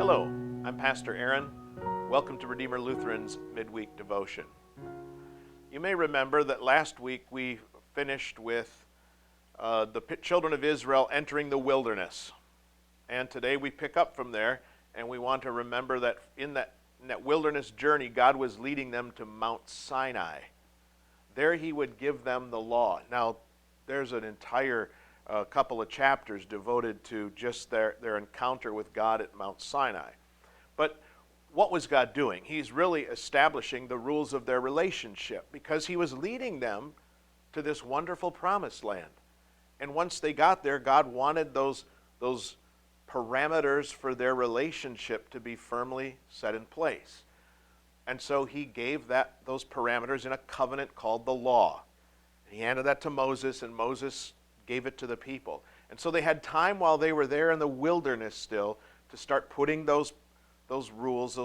Hello, I'm Pastor Aaron. Welcome to Redeemer Lutheran's Midweek Devotion. You may remember that last week we finished with the children of Israel entering the wilderness. And today we pick up from there, and we want to remember that in that wilderness journey, God was leading them to Mount Sinai. There he would give them the law. Now, there's an entire couple of chapters devoted to just their encounter with God at Mount Sinai. But what was God doing? He's really establishing the rules of their relationship because he was leading them to this wonderful promised land. And once they got there, God wanted those parameters for their relationship to be firmly set in place. And so he gave those parameters in a covenant called the law. He handed that to Moses, and Moses gave it to the people. And so they had time while they were there in the wilderness still to start putting those rules,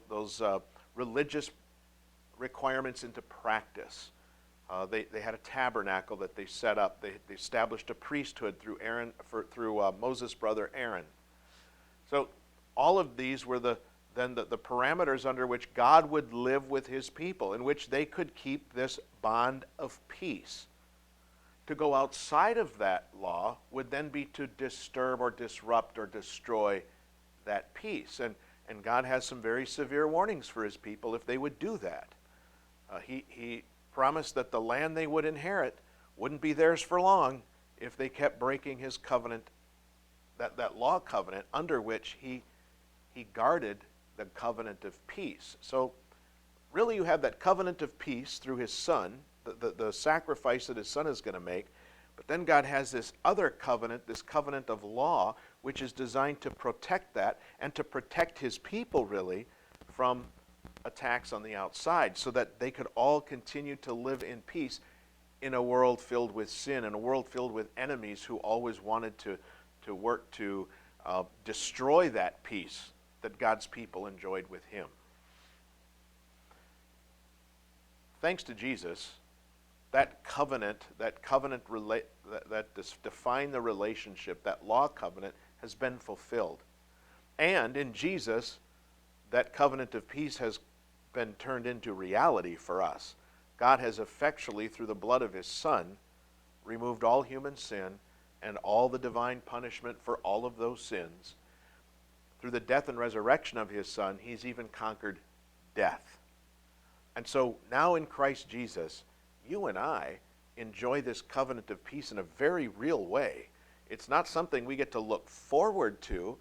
those religious requirements into practice. They had a tabernacle that they set up. They established a priesthood through Moses' brother Aaron. So all of these were the parameters under which God would live with his people, in which they could keep this bond of peace. To go outside of that law would then be to disturb or disrupt or destroy that peace. And God has some very severe warnings for his people if they would do that. He promised that the land they would inherit wouldn't be theirs for long if they kept breaking his covenant, that law covenant under which he guarded the covenant of peace. So really you have that covenant of peace through his son, the sacrifice that his son is going to make. But then God has this other covenant, this covenant of law, which is designed to protect that and to protect his people, really, from attacks on the outside so that they could all continue to live in peace in a world filled with sin, in a world filled with enemies who always wanted to work to destroy that peace that God's people enjoyed with him. Thanks to Jesus, that defined the relationship, that law covenant has been fulfilled. And in Jesus, that covenant of peace has been turned into reality for us. God has effectually, through the blood of his Son, removed all human sin and all the divine punishment for all of those sins. Through the death and resurrection of his Son, he's even conquered death. And so now in Christ Jesus, you and I enjoy this covenant of peace in a very real way. It's not something we get to look forward to.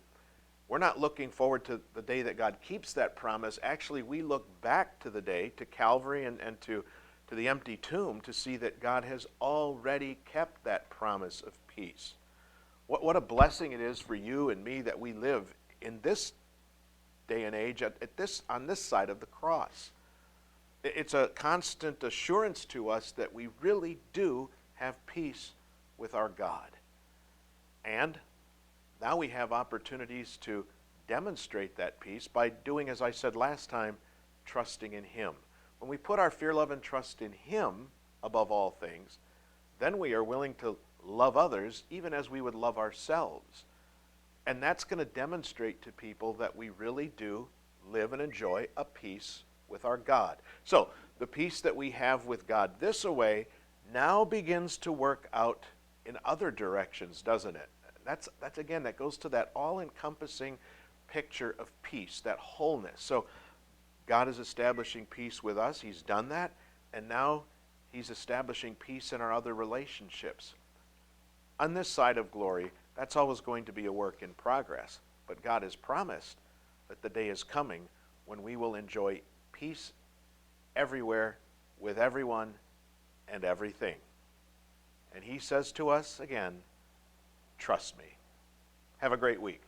We're not looking forward to the day that God keeps that promise. Actually, we look back to the day, to Calvary and to the empty tomb to see that God has already kept that promise of peace. What a blessing it is for you and me that we live in this day and age on this side of the cross. It's a constant assurance to us that we really do have peace with our God. And now we have opportunities to demonstrate that peace by doing, as I said last time, trusting in him. When we put our fear, love, and trust in him above all things, then we are willing to love others even as we would love ourselves. And that's going to demonstrate to people that we really do live and enjoy a peace with our God. So the peace that we have with God this way now begins to work out in other directions, doesn't it? That's again, that goes to that all-encompassing picture of peace, that wholeness. So God is establishing peace with us. He's done that. And now he's establishing peace in our other relationships. On this side of glory, that's always going to be a work in progress. But God has promised that the day is coming when we will enjoy peace everywhere, with everyone and everything. And he says to us again, trust me. Have a great week.